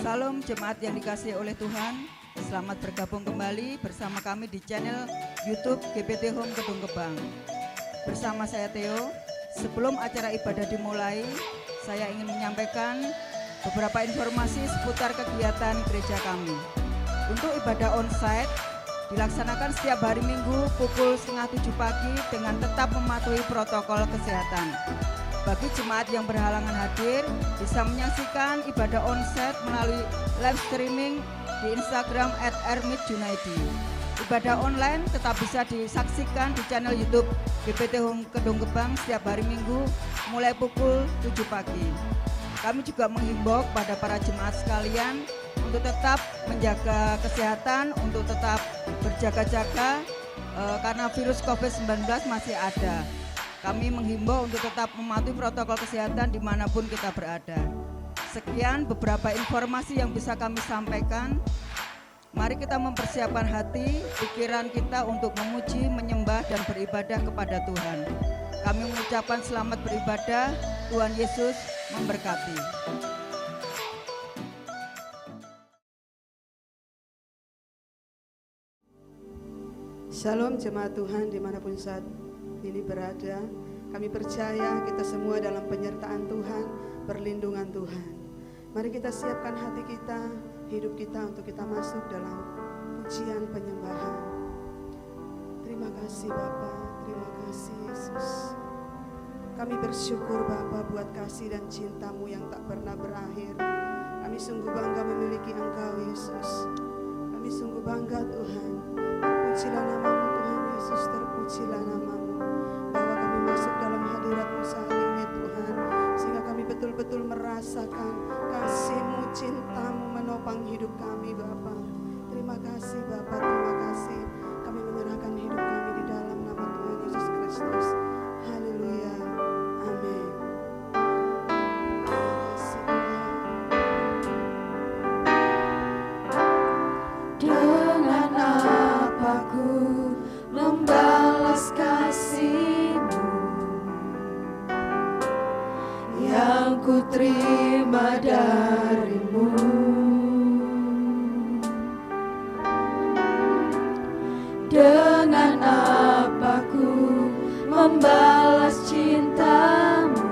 Salam jemaat yang dikasihi oleh Tuhan. Selamat bergabung kembali bersama kami di channel YouTube GPT Home Kedung Gebang. Bersama saya Theo. Sebelum acara ibadah dimulai, saya ingin menyampaikan beberapa informasi seputar kegiatan gereja kami. Untuk ibadah onsite dilaksanakan setiap hari Minggu pukul 6:30 pagi dengan tetap mematuhi protokol kesehatan. Bagi jemaat yang berhalangan hadir, bisa menyaksikan ibadah onsite melalui live streaming di Instagram @ermitjunaidi. Ibadah online tetap bisa disaksikan di channel YouTube GPT Home Kedung Gebang setiap hari Minggu mulai pukul 7 pagi. Kami juga menghimbau kepada para jemaat sekalian untuk tetap menjaga kesehatan, untuk tetap berjaga-jaga karena virus COVID-19 masih ada. Kami menghimbau untuk tetap mematuhi protokol kesehatan dimanapun kita berada. Sekian beberapa informasi yang bisa kami sampaikan. Mari kita mempersiapkan hati, pikiran kita untuk memuji, menyembah, dan beribadah kepada Tuhan. Kami mengucapkan selamat beribadah, Tuhan Yesus memberkati. Shalom jemaat Tuhan dimanapun saat ini berada. Kami percaya kita semua dalam penyertaan Tuhan, perlindungan Tuhan. Mari kita siapkan hati kita, hidup kita untuk kita masuk dalam pujian penyembahan. Terima kasih Bapa, terima kasih Yesus. Kami bersyukur Bapa buat kasih dan cinta-Mu yang tak pernah berakhir. Kami sungguh bangga memiliki Engkau Yesus. Kami sungguh bangga Tuhan. Terpujilah nama-Mu Tuhan Yesus, terpujilah nama-Mu. Bahwa kami masuk dalam hadirat-Mu saat ini Tuhan, sehingga kami betul-betul merasakan kasih-Mu, cinta-Mu menopang hidup kami Bapa. Terima kasih Bapa, terima kasih. Kami menyerahkan hidup kami di dalam nama Tuhan Yesus Kristus. Haleluya, amin. Terima kasih Tuhan. Dengan apa ku membalas kasih-Mu yang ku terima dari-Mu. Dengan apa ku membalas cinta-Mu,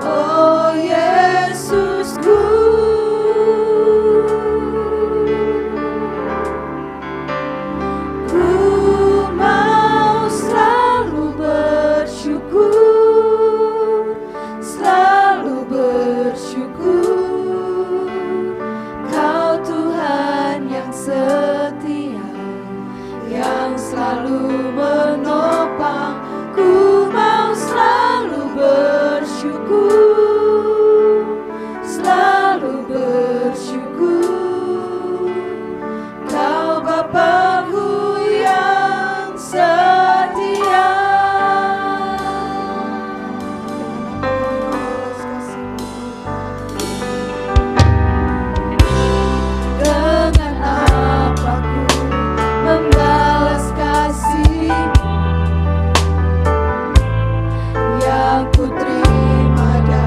oh Yesusku. Selalu menopang, ku mau selalu bersyukur, selalu bersyukur. Kau Bapa-Ku yang setia. Dengan apa ku membalas kasih yang ku terima dari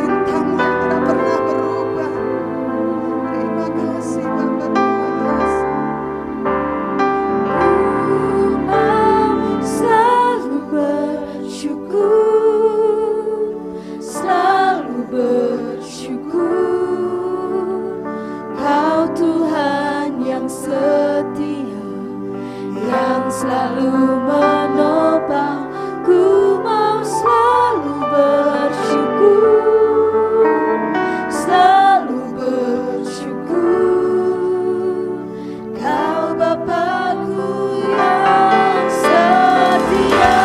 cinta-Mu yang tidak pernah berubah. Terima kasih Bapa, terima kasih. Ku mau selalu bersyukur, selalu bersyukur. Kau Tuhan yang setia, yang selalu menopang. Ku mau selalu bersyukur, selalu bersyukur. Kau Bapa-Ku yang setia.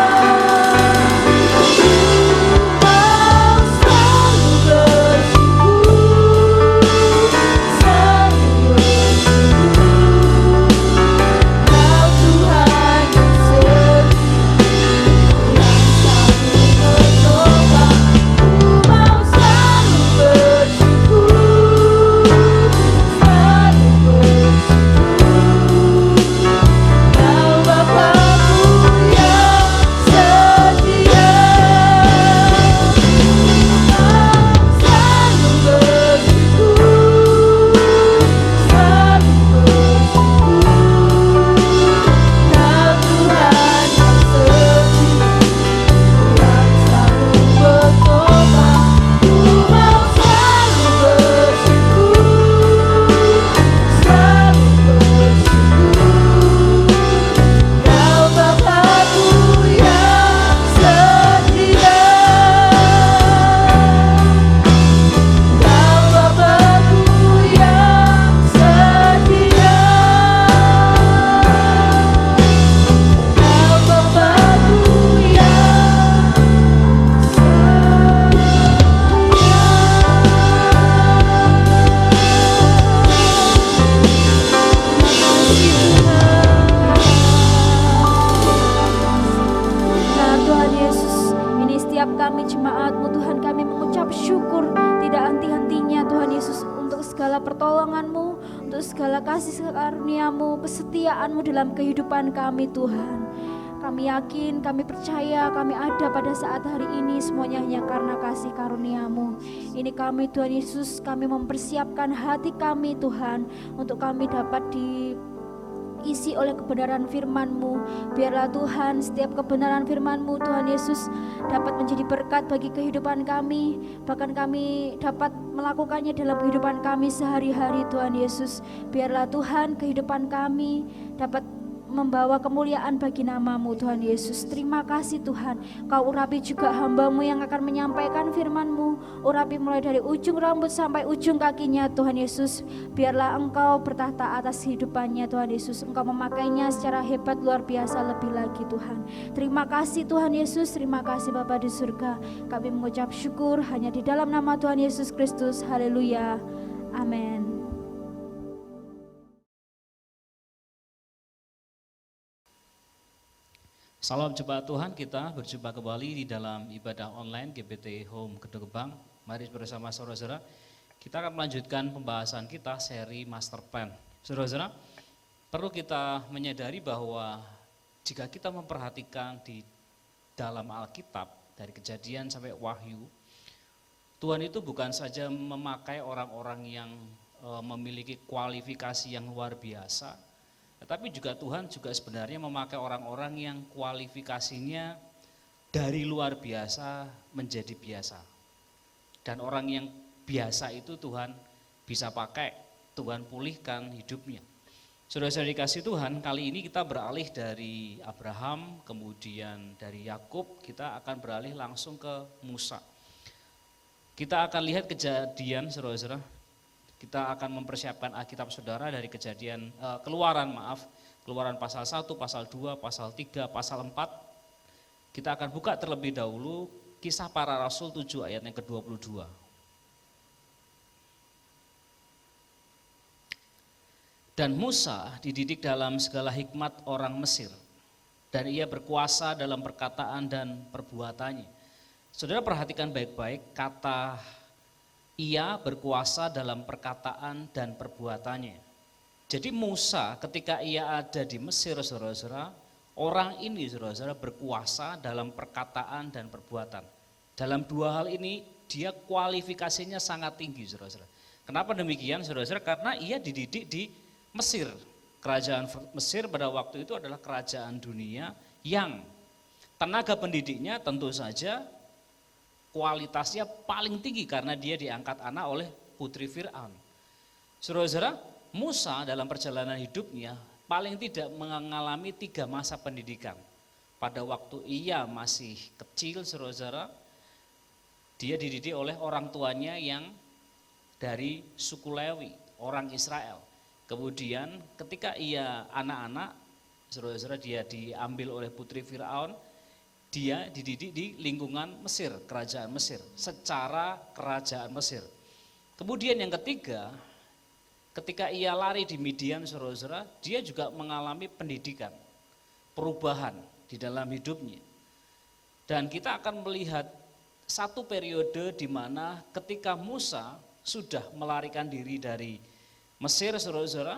Ku mau selalu bersyukur, selalu bersyukur. Kau Tuhan yang setia, yang selalu menopang. Ku mau selalu bersyukur, selalu bersyukur. Kau Bapa-Ku yang setia. Selalu bersyukur, selalu bersyukur. Kau Tuhan yang setia, yang selalu menopang. Ku mau selalu bersyukur, selalu bersyukur. Kau Bapa-Ku yang setia. Kau Bapa-Ku yang setia. Kau Bapa-Ku yang Nah Tuhan Yesus, ini setiap kami jemaat-Mu Tuhan, kami mengucap syukur tidak henti-hentinya Tuhan Yesus untuk segala pertolongan-Mu, untuk segala kasih karunia-Mu, kesetiaan-Mu dalam kehidupan kami Tuhan. Kami yakin, kami percaya, kami ada pada saat hari ini semuanya hanya karena kasih karunia-Mu. Ini kami Tuhan Yesus, kami mempersiapkan hati kami Tuhan, untuk kami dapat diisi oleh kebenaran firman-Mu. Biarlah Tuhan setiap kebenaran firman-Mu Tuhan Yesus dapat menjadi berkat bagi kehidupan kami, bahkan kami dapat melakukannya dalam kehidupan kami sehari-hari Tuhan Yesus. Biarlah Tuhan kehidupan kami dapat membawa kemuliaan bagi nama-Mu Tuhan Yesus. Terima kasih Tuhan, Kau urapi juga hamba-Mu yang akan menyampaikan firman-Mu. Urapi mulai dari ujung rambut sampai ujung kakinya Tuhan Yesus. Biarlah Engkau bertahta atas kehidupannya Tuhan Yesus. Engkau memakainya secara hebat luar biasa lebih lagi Tuhan. Terima kasih Tuhan Yesus, terima kasih Bapa di surga. Kami mengucap syukur hanya di dalam nama Tuhan Yesus Kristus. Haleluya. Amin. Salam jemaat Tuhan, kita berjumpa kembali di dalam ibadah online GPT Home Gedung Gebang. Mari bersama saudara-saudara, kita akan melanjutkan pembahasan kita seri Master Plan. Saudara-saudara, perlu kita menyadari bahwa jika kita memperhatikan di dalam Alkitab, dari Kejadian sampai Wahyu, Tuhan itu bukan saja memakai orang-orang yang memiliki kualifikasi yang luar biasa, tetapi juga Tuhan juga sebenarnya memakai orang-orang yang kualifikasinya dari luar biasa menjadi biasa. Dan orang yang biasa itu Tuhan bisa pakai, Tuhan pulihkan hidupnya. Saudara-saudara dikasih Tuhan, kali ini kita beralih dari Abraham, kemudian dari Yakub, kita akan beralih langsung ke Musa. Kita akan lihat Kejadian, saudara-saudara. Kita akan mempersiapkan Alkitab saudara dari Keluaran pasal 1, pasal 2, pasal 3, pasal 4. Kita akan buka terlebih dahulu Kisah Para Rasul 7 ayat yang ke-22. Dan Musa dididik dalam segala hikmat orang Mesir, dan ia berkuasa dalam perkataan dan perbuatannya. Saudara perhatikan baik-baik kata ia berkuasa dalam perkataan dan perbuatannya. Jadi Musa ketika ia ada di Mesir, saudara-saudara, orang ini saudara-saudara berkuasa dalam perkataan dan perbuatan. Dalam dua hal ini dia kualifikasinya sangat tinggi, saudara-saudara. Kenapa demikian, saudara-saudara? Karena ia dididik di Mesir. Kerajaan Mesir pada waktu itu adalah kerajaan dunia yang tenaga pendidiknya tentu saja kualitasnya paling tinggi karena dia diangkat anak oleh putri Fir'aun. Saudara-saudara, Musa dalam perjalanan hidupnya paling tidak mengalami 3 masa pendidikan. Pada waktu ia masih kecil, saudara-saudara, dia dididik oleh orang tuanya yang dari suku Lewi, orang Israel. Kemudian ketika ia anak-anak, saudara-saudara, dia diambil oleh putri Fir'aun, dia dididik di lingkungan Mesir, kerajaan Mesir, secara kerajaan Mesir. Kemudian yang ketiga, ketika ia lari di Midian, saudara-saudara, dia juga mengalami pendidikan, perubahan di dalam hidupnya. Dan kita akan melihat satu periode di mana ketika Musa sudah melarikan diri dari Mesir, saudara-saudara,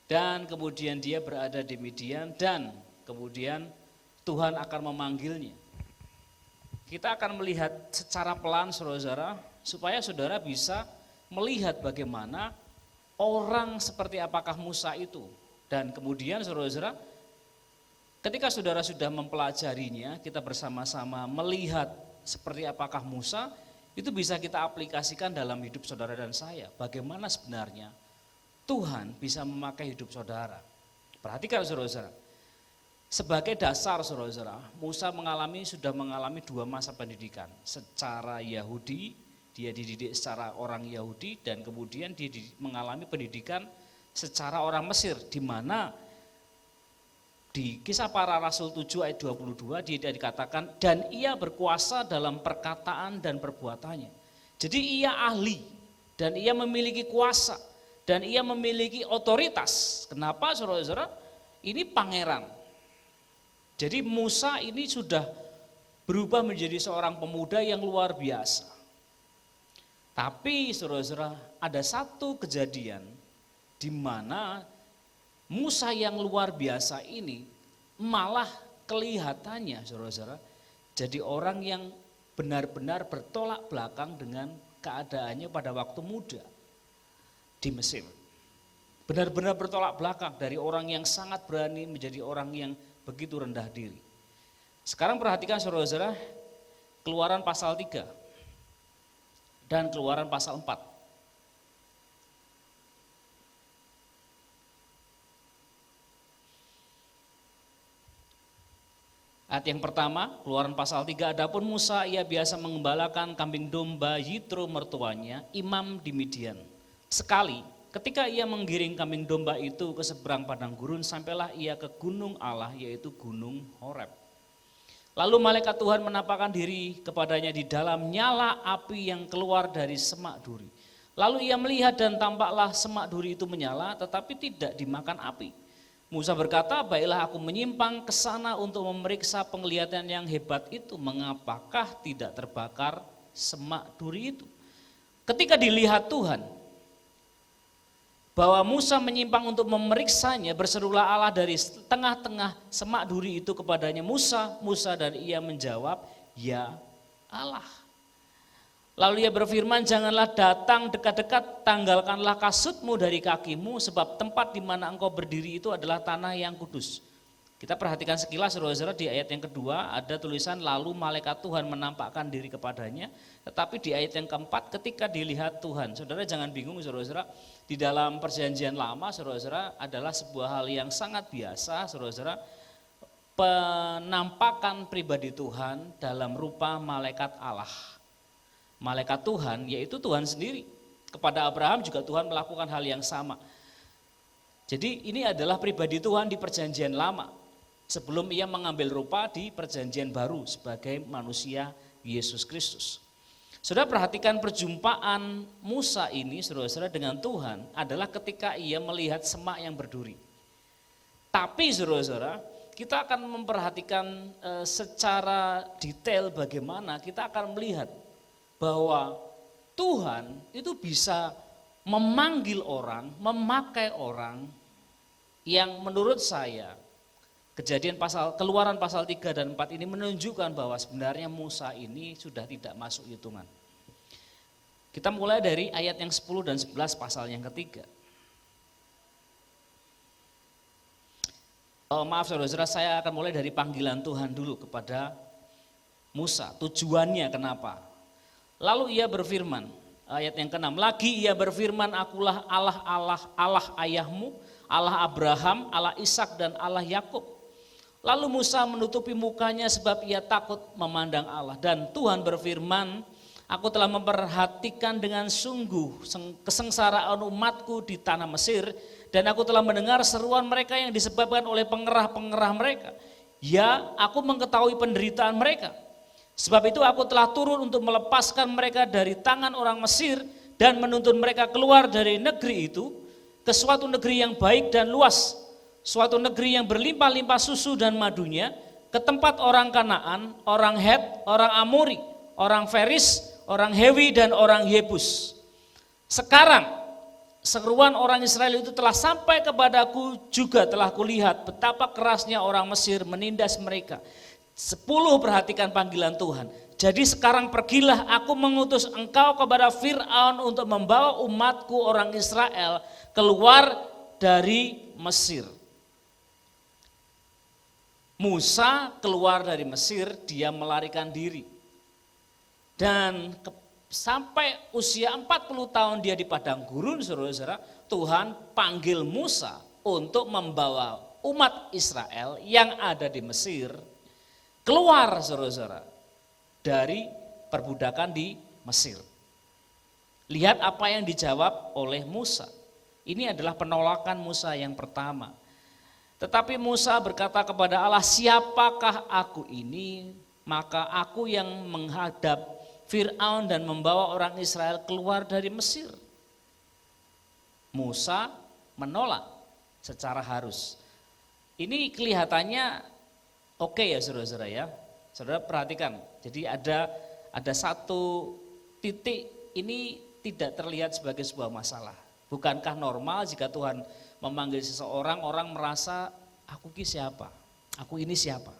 dan kemudian dia berada di Midian, dan kemudian Tuhan akan memanggilnya. Kita akan melihat secara pelan, saudara-saudara, supaya saudara bisa melihat bagaimana orang seperti apakah Musa itu. Dan kemudian saudara-saudara, ketika saudara sudah mempelajarinya, kita bersama-sama melihat seperti apakah Musa, itu bisa kita aplikasikan dalam hidup saudara dan saya. Bagaimana sebenarnya Tuhan bisa memakai hidup saudara. Perhatikan saudara-saudara. Sebagai dasar saudara-saudara, Musa sudah mengalami 2 masa pendidikan. Secara Yahudi, dia dididik secara orang Yahudi, dan kemudian dia mengalami pendidikan secara orang Mesir, di mana di Kisah Para Rasul 7 ayat 22 dia dikatakan, dan ia berkuasa dalam perkataan dan perbuatannya. Jadi ia ahli, dan ia memiliki kuasa, dan ia memiliki otoritas. Kenapa saudara-saudara? Ini pangeran. Jadi Musa ini sudah berubah menjadi seorang pemuda yang luar biasa. Tapi saudara-saudara, ada satu kejadian di mana Musa yang luar biasa ini malah kelihatannya, saudara-saudara, jadi orang yang benar-benar bertolak belakang dengan keadaannya pada waktu muda di Mesir. Benar-benar bertolak belakang dari orang yang sangat berani menjadi orang yang begitu rendah diri. Sekarang perhatikan saudara-saudara, Keluaran pasal 3 dan Keluaran pasal 4. Ayat yang pertama, Keluaran pasal 3, adapun Musa ia biasa mengembalakan kambing domba Yitro mertuanya, imam di Midian. Sekali, ketika ia menggiring kambing domba itu ke seberang padang gurun, sampailah ia ke gunung Allah, yaitu gunung Horeb. Lalu malaikat Tuhan menampakkan diri kepadanya di dalam nyala api yang keluar dari semak duri. Lalu ia melihat dan tampaklah semak duri itu menyala, tetapi tidak dimakan api. Musa berkata, baiklah aku menyimpang ke sana untuk memeriksa penglihatan yang hebat itu, mengapakah tidak terbakar semak duri itu. Ketika dilihat Tuhan bahwa Musa menyimpang untuk memeriksanya, berserulah Allah dari tengah-tengah semak duri itu kepadanya, Musa, Musa, dan ia menjawab, ya Allah. Lalu ia berfirman, janganlah datang dekat-dekat, tanggalkanlah kasutmu dari kakimu, sebab tempat di mana engkau berdiri itu adalah tanah yang kudus. Kita perhatikan sekilas saudara-saudara, di ayat yang kedua ada tulisan lalu malaikat Tuhan menampakkan diri kepadanya, tetapi di ayat yang keempat ketika dilihat Tuhan. Saudara jangan bingung saudara-saudara, di dalam perjanjian lama saudara-saudara adalah sebuah hal yang sangat biasa saudara-saudara, penampakan pribadi Tuhan dalam rupa malaikat Allah. Malaikat Tuhan yaitu Tuhan sendiri. Kepada Abraham juga Tuhan melakukan hal yang sama. Jadi ini adalah pribadi Tuhan di perjanjian lama, sebelum ia mengambil rupa di perjanjian baru sebagai manusia Yesus Kristus. Saudara perhatikan perjumpaan Musa ini saudara-saudara dengan Tuhan adalah ketika ia melihat semak yang berduri. Tapi saudara-saudara, kita akan memperhatikan secara detail bagaimana kita akan melihat bahwa Tuhan itu bisa memanggil orang, memakai orang yang menurut saya Keluaran pasal 3 dan 4 ini menunjukkan bahwa sebenarnya Musa ini sudah tidak masuk hitungan. Kita mulai dari ayat yang 10 dan 11 pasal yang ketiga. Maaf saudara-saudara, saya akan mulai dari panggilan Tuhan dulu kepada Musa. Tujuannya kenapa? Lalu ia berfirman, ayat yang ke-6, lagi ia berfirman, akulah Allah ayahmu, Allah Abraham, Allah Ishak dan Allah Yakub. Lalu Musa menutupi mukanya sebab ia takut memandang Allah. Dan Tuhan berfirman, aku telah memperhatikan dengan sungguh kesengsaraan umatku di tanah Mesir, dan aku telah mendengar seruan mereka yang disebabkan oleh pengerah-pengerah mereka. Ya, aku mengetahui penderitaan mereka. Sebab itu aku telah turun untuk melepaskan mereka dari tangan orang Mesir dan menuntun mereka keluar dari negeri itu ke suatu negeri yang baik dan luas, suatu negeri yang berlimpah-limpah susu dan madunya, ke tempat orang Kanaan, orang Het, orang Amori, orang Feris, orang Hewi dan orang Yebus. Sekarang seruan orang Israel itu telah sampai kepadaku, juga telah kulihat betapa kerasnya orang Mesir menindas mereka. 10, perhatikan panggilan Tuhan. Jadi sekarang pergilah, aku mengutus engkau kepada Fir'aun untuk membawa umatku orang Israel keluar dari Mesir. Musa keluar dari Mesir, dia melarikan diri. Dan sampai usia 40 tahun dia di padang gurun, saudara-saudara, Tuhan panggil Musa untuk membawa umat Israel yang ada di Mesir keluar, saudara-saudara, dari perbudakan di Mesir. Lihat apa yang dijawab oleh Musa. Ini adalah penolakan Musa yang pertama. Tetapi Musa berkata kepada Allah, siapakah aku ini? Maka aku yang menghadap Fir'aun dan membawa orang Israel keluar dari Mesir. Musa menolak secara harus. Ini kelihatannya oke ya saudara-saudara ya. Saudara perhatikan, jadi ada satu titik ini tidak terlihat sebagai sebuah masalah. Bukankah normal jika Tuhan memanggil seseorang, orang merasa aku ini siapa? Aku ini siapa?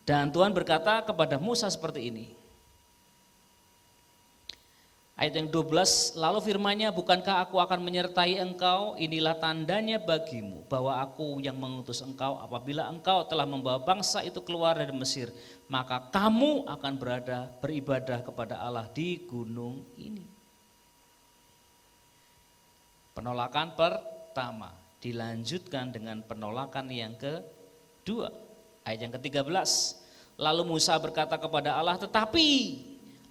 Dan Tuhan berkata kepada Musa seperti ini. Ayat yang 12, lalu firman-Nya, bukankah aku akan menyertai engkau, inilah tandanya bagimu bahwa aku yang mengutus engkau, apabila engkau telah membawa bangsa itu keluar dari Mesir, maka kamu akan beribadah kepada Allah di gunung ini. Penolakan pertama dilanjutkan dengan penolakan yang kedua. Ayat yang ke-13, lalu Musa berkata kepada Allah, tetapi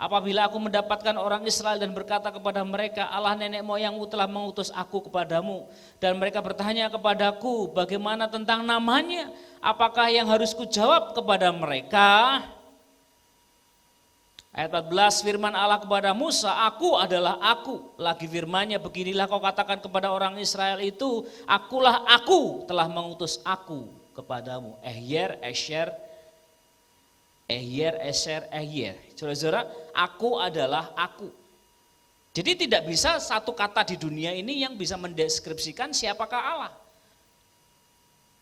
apabila aku mendapatkan orang Israel dan berkata kepada mereka, Allah nenek moyangmu telah mengutus aku kepadamu, dan mereka bertanya kepadaku, bagaimana tentang namanya? Apakah yang harus kujawab kepada mereka? Ayat 14, firman Allah kepada Musa, aku adalah aku. Lagi firman-Nya, beginilah kau katakan kepada orang Israel itu, akulah aku telah mengutus aku kepadamu. Ehyer, Esher, Ehyer. Saudara-saudara, aku adalah aku. Jadi tidak bisa satu kata di dunia ini yang bisa mendeskripsikan siapakah Allah.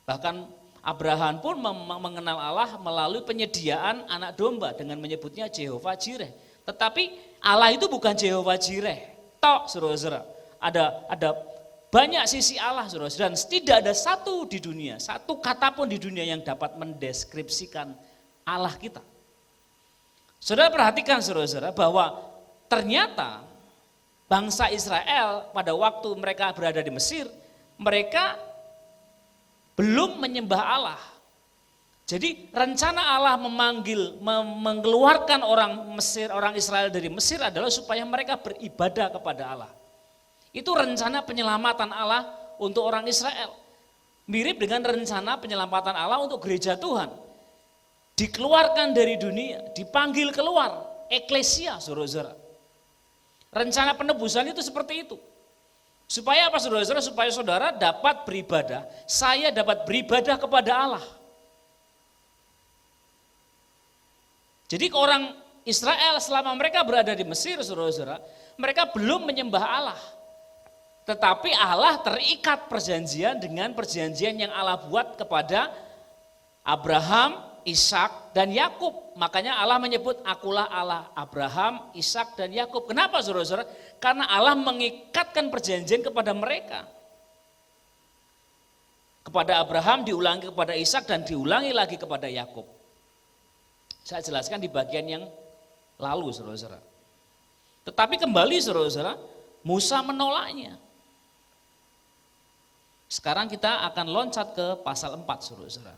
Bahkan Abraham pun mengenal Allah melalui penyediaan anak domba dengan menyebutnya Jehovah Jireh. Tetapi Allah itu bukan Jehovah Jireh. Tok, saudara-saudara. Ada banyak sisi Allah, saudara-saudara. Dan tidak ada satu di dunia, satu kata pun di dunia yang dapat mendeskripsikan Allah kita. Saudara perhatikan, saudara-saudara, bahwa ternyata bangsa Israel pada waktu mereka berada di Mesir, mereka belum menyembah Allah. Jadi rencana Allah mengeluarkan orang Israel dari Mesir adalah supaya mereka beribadah kepada Allah. Itu rencana penyelamatan Allah untuk orang Israel. Mirip dengan rencana penyelamatan Allah untuk gereja Tuhan. Dikeluarkan dari dunia, dipanggil keluar, eklesia, saudara-saudara. Rencana penebusan itu seperti itu. Supaya apa saudara-saudara? Supaya saudara dapat beribadah, saya dapat beribadah kepada Allah. Jadi orang Israel selama mereka berada di Mesir, saudara-saudara, mereka belum menyembah Allah. Tetapi Allah terikat perjanjian dengan perjanjian yang Allah buat kepada Abraham, Ishak, Ishak dan Yakub. Makanya Allah menyebut akulah Allah Abraham, Ishak dan Yakub. Kenapa saudara-saudara? Karena Allah mengikatkan perjanjian kepada mereka. Kepada Abraham diulangi kepada Ishak dan diulangi lagi kepada Yakub. Saya jelaskan di bagian yang lalu saudara-saudara. Tetapi kembali saudara-saudara, Musa menolaknya. Sekarang kita akan loncat ke pasal 4 saudara-saudara.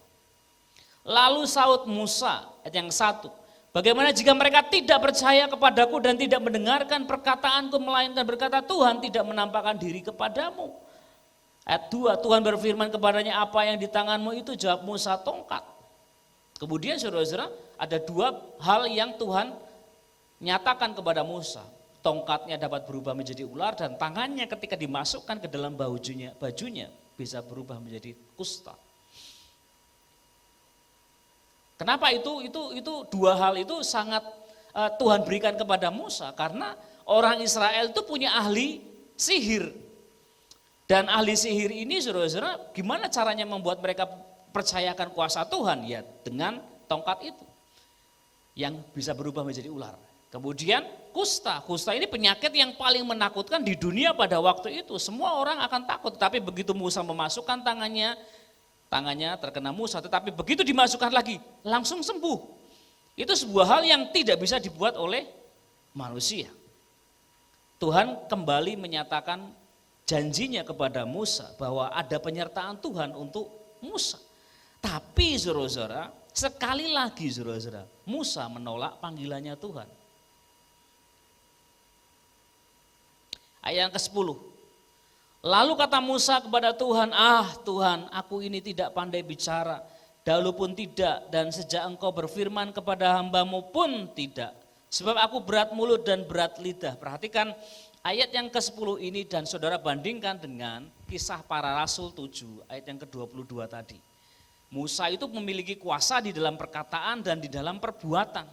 Lalu saut Musa, ayat yang 1. Bagaimana jika mereka tidak percaya kepadaku dan tidak mendengarkan perkataanku, melainkan berkata, Tuhan tidak menampakkan diri kepadamu. Ayat 2, Tuhan berfirman kepadanya, apa yang di tanganmu itu? Jawab Musa, tongkat. Kemudian saudara-saudara, ada dua hal yang Tuhan nyatakan kepada Musa. Tongkatnya dapat berubah menjadi ular dan tangannya ketika dimasukkan ke dalam bajunya bisa berubah menjadi kusta. Kenapa itu dua hal itu sangat Tuhan berikan kepada Musa, karena orang Israel itu punya ahli sihir. Dan ahli sihir ini saudara-saudara, gimana caranya membuat mereka percayakan kuasa Tuhan? Ya dengan tongkat itu yang bisa berubah menjadi ular. Kemudian kusta ini penyakit yang paling menakutkan di dunia pada waktu itu. Semua orang akan takut, tapi begitu Musa memasukkan tangannya terkena Musa, tetapi begitu dimasukkan lagi, langsung sembuh. Itu sebuah hal yang tidak bisa dibuat oleh manusia. Tuhan kembali menyatakan janjinya kepada Musa bahwa ada penyertaan Tuhan untuk Musa. Tapi saudara-saudara, sekali lagi saudara-saudara, Musa menolak panggilannya Tuhan. Ayat yang ke-10. Lalu kata Musa kepada Tuhan, Tuhan, aku ini tidak pandai bicara, dahulu pun tidak, dan sejak engkau berfirman kepada hambamu pun tidak. Sebab aku berat mulut dan berat lidah. Perhatikan ayat yang ke-10 ini dan saudara bandingkan dengan Kisah Para Rasul 7, ayat yang ke-22 tadi. Musa itu memiliki kuasa di dalam perkataan dan di dalam perbuatan.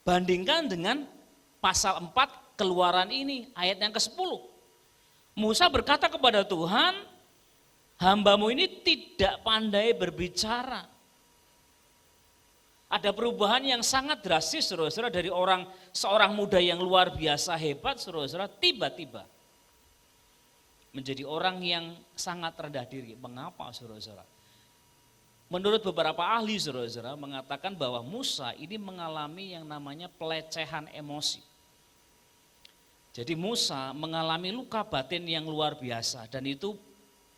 Bandingkan dengan pasal 4 Keluaran ini, ayat yang ke-10. Musa berkata kepada Tuhan, hambamu ini tidak pandai berbicara. Ada perubahan yang sangat drastis saudara-saudara, dari seorang muda yang luar biasa hebat saudara-saudara, tiba-tiba menjadi orang yang sangat rendah diri. Mengapa saudara-saudara? Menurut beberapa ahli saudara-saudara mengatakan bahwa Musa ini mengalami yang namanya pelecehan emosi. Jadi Musa mengalami luka batin yang luar biasa dan itu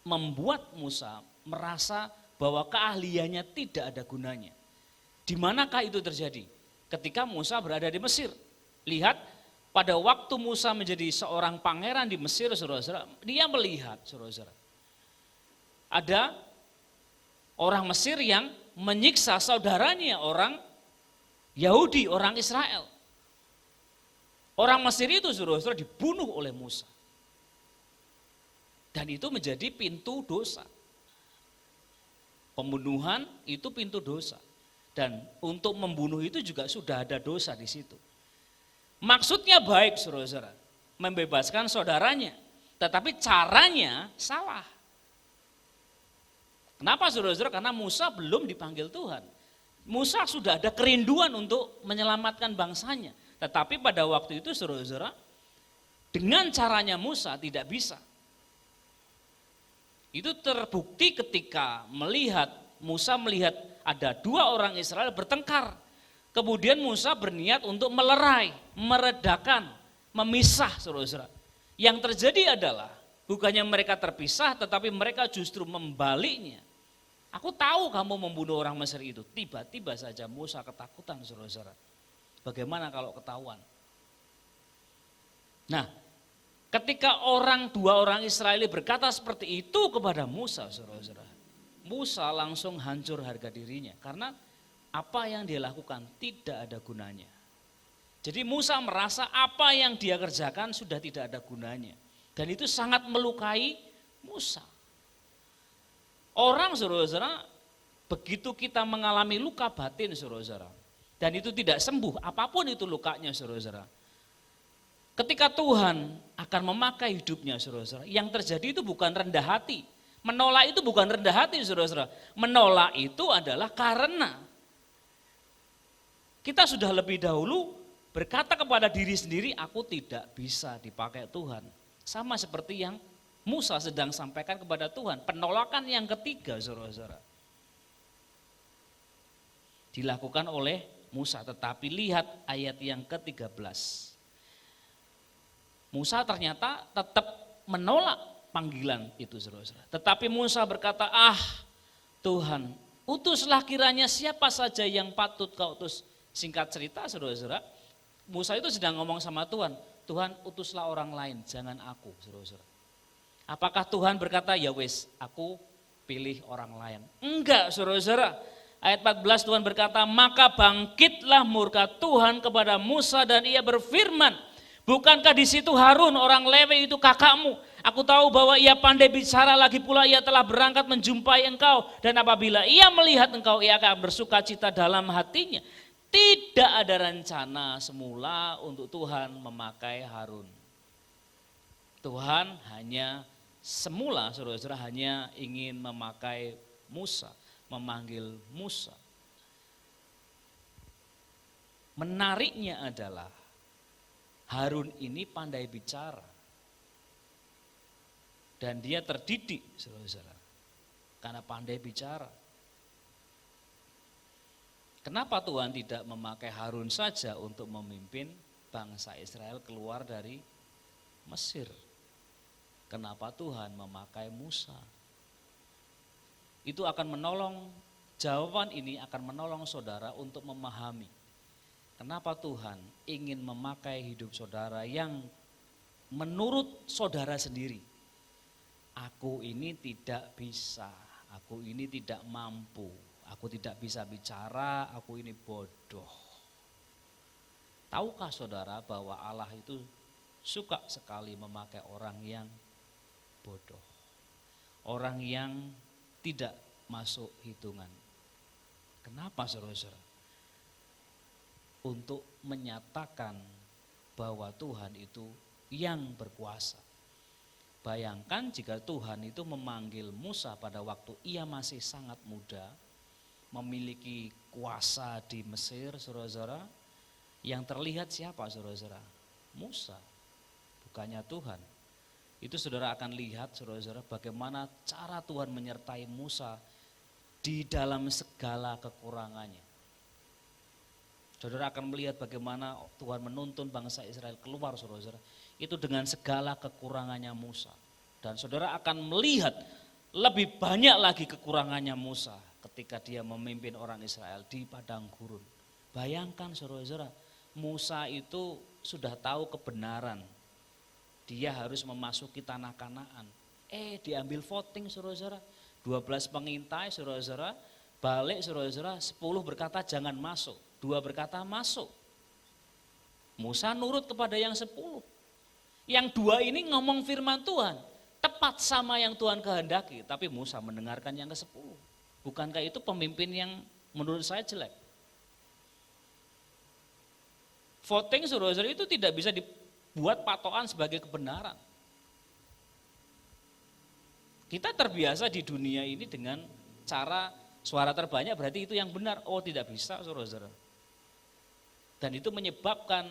membuat Musa merasa bahwa keahliannya tidak ada gunanya. Di manakah itu terjadi? Ketika Musa berada di Mesir. Lihat pada waktu Musa menjadi seorang pangeran di Mesir, saudara-saudara, dia melihat, saudara-saudara, ada orang Mesir yang menyiksa saudaranya, orang Yahudi, orang Israel. Orang Mesir itu saudara-saudara dibunuh oleh Musa. Dan itu menjadi pintu dosa. Pembunuhan itu pintu dosa. Dan untuk membunuh itu juga sudah ada dosa di situ. Maksudnya baik saudara-saudara, membebaskan saudaranya. Tetapi caranya salah. Kenapa saudara-saudara? Karena Musa belum dipanggil Tuhan. Musa sudah ada kerinduan untuk menyelamatkan bangsanya. Tetapi pada waktu itu saudara-saudara, dengan caranya Musa tidak bisa. Itu terbukti ketika Musa melihat ada dua orang Israel bertengkar. Kemudian Musa berniat untuk melerai, meredakan, memisah saudara-saudara. Yang terjadi adalah bukannya mereka terpisah tetapi mereka justru membaliknya. Aku tahu kamu membunuh orang Mesir itu. Tiba-tiba saja Musa ketakutan saudara-saudara. Bagaimana kalau ketahuan? Nah, ketika dua orang Israeli berkata seperti itu kepada Musa, saudara-saudara, Musa langsung hancur harga dirinya karena apa yang dia lakukan tidak ada gunanya. Jadi Musa merasa apa yang dia kerjakan sudah tidak ada gunanya. Dan itu sangat melukai Musa. Orang saudara-saudara, begitu kita mengalami luka batin saudara-saudara, dan itu tidak sembuh, apapun itu lukanya saudara-saudara. Ketika Tuhan akan memakai hidupnya saudara-saudara, yang terjadi itu bukan rendah hati, Menolak itu bukan rendah hati, saudara-saudara. Menolak itu adalah karena kita sudah lebih dahulu berkata kepada diri sendiri, aku tidak bisa dipakai Tuhan. Sama seperti yang Musa sedang sampaikan kepada Tuhan. Penolakan yang ketiga, saudara-saudara, dilakukan oleh Musa. Tetapi lihat ayat yang ke-13. Musa ternyata tetap menolak panggilan itu, saudara-saudara. Tetapi Musa berkata, Tuhan, utuslah kiranya siapa saja yang patut kau utus. Singkat cerita, saudara-saudara, Musa itu sedang ngomong sama Tuhan, Tuhan utuslah orang lain, jangan aku, saudara-saudara. Apakah Tuhan berkata, ya wes, aku pilih orang lain? Enggak, saudara-saudara. Ayat 14 Tuhan berkata, maka bangkitlah murka Tuhan kepada Musa dan ia berfirman, bukankah di situ Harun orang Lewi itu kakakmu? Aku tahu bahwa ia pandai bicara, lagi pula ia telah berangkat menjumpai engkau. Dan apabila ia melihat engkau, ia akan bersuka cita dalam hatinya. Tidak ada rencana semula untuk Tuhan memakai Harun. Tuhan hanya semula, saudara-saudara, hanya ingin memakai Musa, memanggil Musa. Menariknya adalah Harun ini pandai bicara. Dan dia terdidik, saudara-saudara, karena pandai bicara. Kenapa Tuhan tidak memakai Harun saja untuk memimpin bangsa Israel keluar dari Mesir? Kenapa Tuhan memakai Musa? Itu akan menolong, jawaban ini akan menolong saudara untuk memahami kenapa Tuhan ingin memakai hidup saudara yang menurut saudara sendiri, aku ini tidak bisa, aku ini tidak mampu, aku tidak bisa bicara, aku ini bodoh. Tahukah saudara bahwa Allah itu suka sekali memakai orang yang bodoh, orang yang tidak masuk hitungan. Kenapa, saudara-saudara? Untuk menyatakan bahwa Tuhan itu yang berkuasa. Bayangkan jika Tuhan itu memanggil Musa pada waktu ia masih sangat muda, memiliki kuasa di Mesir, saudara-saudara. Yang terlihat siapa, saudara-saudara? Musa, bukannya Tuhan. Itu saudara akan lihat, saudara-saudara, bagaimana cara Tuhan menyertai Musa di dalam segala kekurangannya. Saudara akan melihat bagaimana Tuhan menuntun bangsa Israel keluar, saudara-saudara, itu dengan segala kekurangannya Musa. Dan saudara akan melihat lebih banyak lagi kekurangannya Musa ketika dia memimpin orang Israel di padang gurun. Bayangkan, saudara-saudara, Musa itu sudah tahu kebenaran. Dia harus memasuki tanah Kanaan. Diambil voting, saudara-saudara. 12 pengintai, saudara-saudara, balik, saudara-saudara, 10 berkata jangan masuk, 2 berkata masuk. Musa nurut kepada yang 10. Yang 2 ini ngomong firman Tuhan, tepat sama yang Tuhan kehendaki, tapi Musa mendengarkan yang ke-10. Bukankah itu pemimpin yang menurut saya jelek? Voting, saudara-saudara, itu tidak bisa dibuat patokan sebagai kebenaran. Kita terbiasa di dunia ini dengan cara suara terbanyak berarti itu yang benar. Oh, tidak bisa, saudara-saudara. Dan itu menyebabkan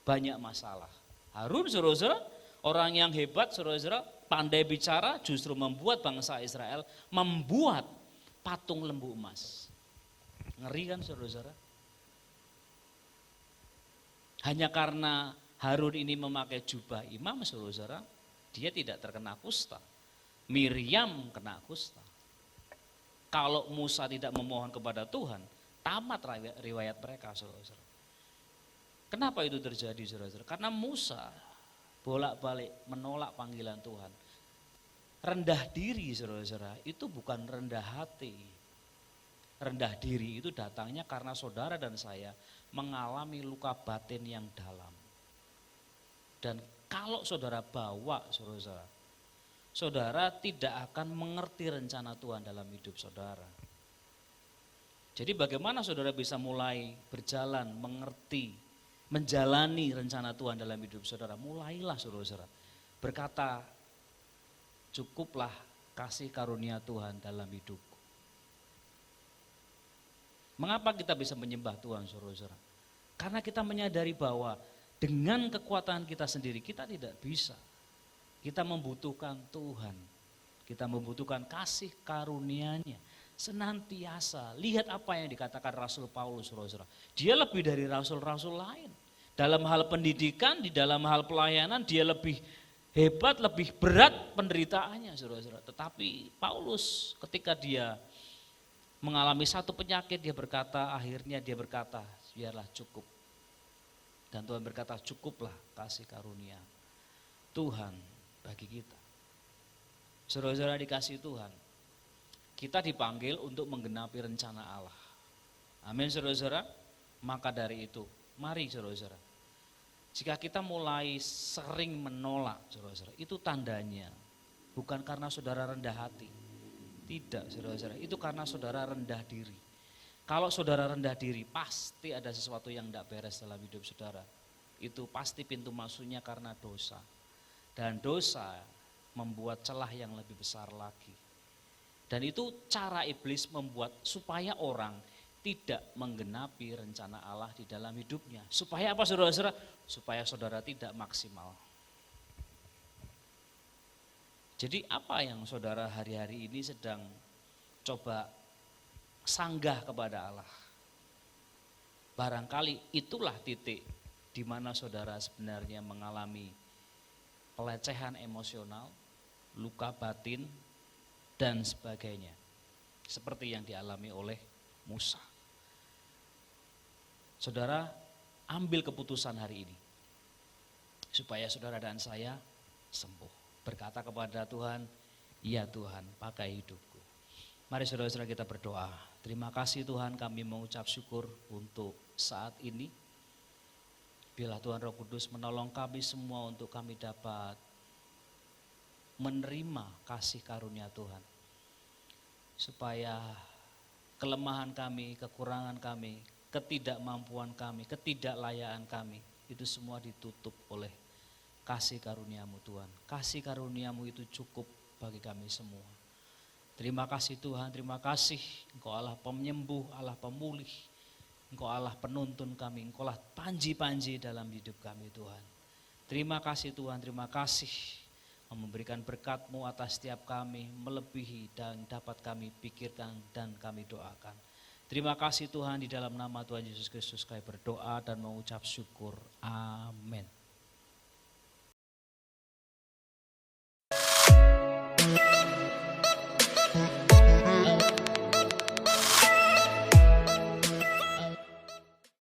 banyak masalah. Harun, saudara-saudara, orang yang hebat, saudara-saudara, pandai bicara, justru membuat bangsa Israel membuat patung lembu emas. Ngeri kan, saudara-saudara? Hanya karena Harun ini memakai jubah imam, saudara-saudara, dia tidak terkena kusta. Miriam kena kusta. Kalau Musa tidak memohon kepada Tuhan, tamat riwayat mereka, saudara-saudara. Kenapa itu terjadi, saudara-saudara? Karena Musa bolak-balik menolak panggilan Tuhan. Rendah diri, saudara-saudara, itu bukan rendah hati. Rendah diri itu datangnya karena saudara dan saya mengalami luka batin yang dalam. Dan kalau saudara bawa, saudara-saudara, saudara tidak akan mengerti rencana Tuhan dalam hidup saudara. Jadi bagaimana saudara bisa mulai berjalan, mengerti, menjalani rencana Tuhan dalam hidup saudara? Mulailah, saudara-saudara, berkata, cukuplah kasih karunia Tuhan dalam hidupku. Mengapa kita bisa menyembah Tuhan, saudara-saudara? Karena kita menyadari bahwa dengan kekuatan kita sendiri kita tidak bisa. Kita membutuhkan Tuhan. Kita membutuhkan kasih karunia-Nya senantiasa. Lihat apa yang dikatakan Rasul Paulus, saudara-saudara. Dia lebih dari rasul-rasul lain. Dalam hal pendidikan, di dalam hal pelayanan dia lebih hebat, lebih berat penderitaannya, saudara-saudara. Tetapi Paulus ketika dia mengalami satu penyakit, akhirnya dia berkata, biarlah cukup. Dan Tuhan berkata, cukuplah kasih karunia Tuhan bagi kita. Saudara-saudara dikasih Tuhan, kita dipanggil untuk menggenapi rencana Allah. Amin, saudara-saudara. Maka dari itu, mari saudara-saudara, jika kita mulai sering menolak, saudara-saudara, itu tandanya bukan karena saudara rendah hati. Tidak, saudara-saudara, itu karena saudara rendah diri. Kalau saudara rendah diri, pasti ada sesuatu yang tidak beres dalam hidup saudara. Itu pasti pintu masuknya karena dosa. Dan dosa membuat celah yang lebih besar lagi. Dan itu cara iblis membuat supaya orang tidak menggenapi rencana Allah di dalam hidupnya. Supaya apa, saudara-saudara? Supaya saudara tidak maksimal. Jadi apa yang saudara hari-hari ini sedang coba sanggah kepada Allah? Barangkali itulah titik di mana saudara sebenarnya mengalami pelecehan emosional, luka batin, dan sebagainya. Seperti yang dialami oleh Musa. Saudara ambil keputusan hari ini. Supaya saudara dan saya sembuh. Berkata kepada Tuhan, ya Tuhan, pakai hidupku. Mari saudara-saudara kita berdoa. Terima kasih Tuhan, kami mengucap syukur untuk saat ini. Biarlah Tuhan Roh Kudus menolong kami semua untuk kami dapat menerima kasih karunia Tuhan. Supaya kelemahan kami, kekurangan kami, ketidakmampuan kami, ketidaklayaan kami, itu semua ditutup oleh kasih karunia-Mu Tuhan. Kasih karunia-Mu itu cukup bagi kami semua. Terima kasih Tuhan, terima kasih. Engkau Allah penyembuh, Allah pemulih. Engkau Allah penuntun kami, Engkau Allah panji-panji dalam hidup kami Tuhan. Terima kasih Tuhan, terima kasih. Memberikan berkat-Mu atas setiap kami, melebihi dan dapat kami pikirkan dan kami doakan. Terima kasih Tuhan, di dalam nama Tuhan Yesus Kristus kami berdoa dan mengucap syukur. Amin.